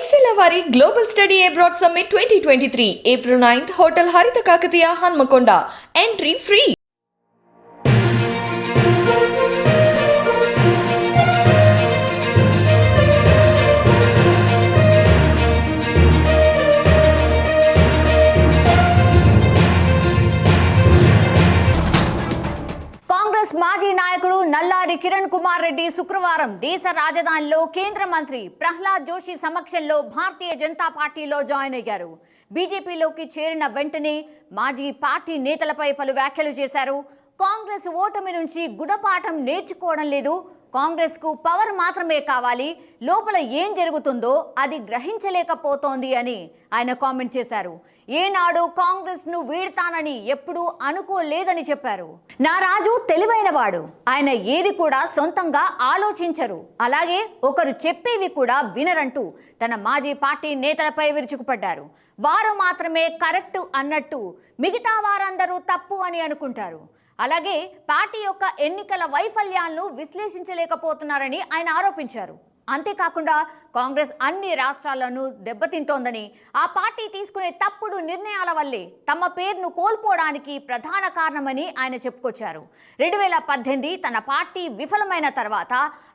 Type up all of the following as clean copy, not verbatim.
Excella వారి global study abroad summit 2023 April 9th hotel హరిత Kakatiya Hanamkonda entry free. మాజీ నాయకుడు నల్లారి కిరణ్ కుమార్ రెడ్డి శుక్రవారం దేశ రాజధానిలో కేంద్ర మంత్రి ప్రహ్లాద్ జోషి సమక్షంలో భారతీయ జనతా పార్టీలో జాయిన్ అయ్యారు. బీజేపీలోకి చేరిన వెంటనే మాజీ పార్టీ నేతలపై పలు వ్యాఖ్యలు చేశారు. కాంగ్రెస్ ఓటమి నుంచి గుణపాఠం నేర్చుకోవడం లేదు, కాంగ్రెస్ కు పవర్ మాత్రమే కావాలి, లోపల ఏం జరుగుతుందో అది గ్రహించలేకపోతోంది అని ఆయన కామెంట్ చేశారు. ఏనాడు కాంగ్రెస్ ను వీడతానని ఎప్పుడూ అనుకోలేదని చెప్పారు. నా రాజు తెలివైనవాడు, ఆయన ఏది కూడా సొంతంగా ఆలోచించరు, అలాగే ఒకరు చెప్పేవి కూడా వినరంటూ తన మాజీ పార్టీ నేతలపై విరుచుకుపడ్డారు. వారు మాత్రమే కరెక్ట్ అన్నట్టు మిగతా వారందరూ తప్పు అని అనుకుంటారు. అలాగే పార్టీ యొక్క ఎన్నికల వైఫల్యాలను విశ్లేషించలేకపోతున్నారని ఆయన ఆరోపించారు. అంతేకాకుండా కాంగ్రెస్ అన్ని రాష్ట్రాలను దెబ్బతింటోందని, ఆ పార్టీ తీసుకునే తప్పుడు నిర్ణయాల వల్లే తమ పేరును కోల్పోవడానికి ప్రధాన కారణమని ఆయన చెప్పుకొచ్చారు. 2018 తన పార్టీ విఫలమైన తర్వాత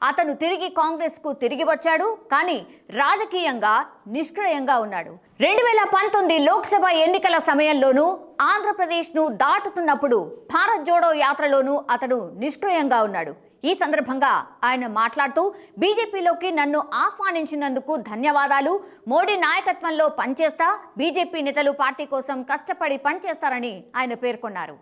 అతను తిరిగి కాంగ్రెస్కు తిరిగి వచ్చాడు, కానీ రాజకీయంగా నిష్క్రియంగా ఉన్నాడు. 2019 లోక్సభ ఎన్నికల సమయంలోనూ ఆంధ్రప్రదేశ్ను దాటుతున్నప్పుడు భారత్ జోడో యాత్రలోనూ అతను నిష్క్రియంగా ఉన్నాడు. ఈ సందర్భంగా ఆయన మాట్లాడుతూ బీజేపీలోకి నన్ను ఆహ్వానించినందుకు ధన్యవాదాలు, మోడీ నాయకత్వంలో పనిచేస్తా, బీజేపీ నేతలు పార్టీ కోసం కష్టపడి పనిచేస్తారని ఆయన పేర్కొన్నారు.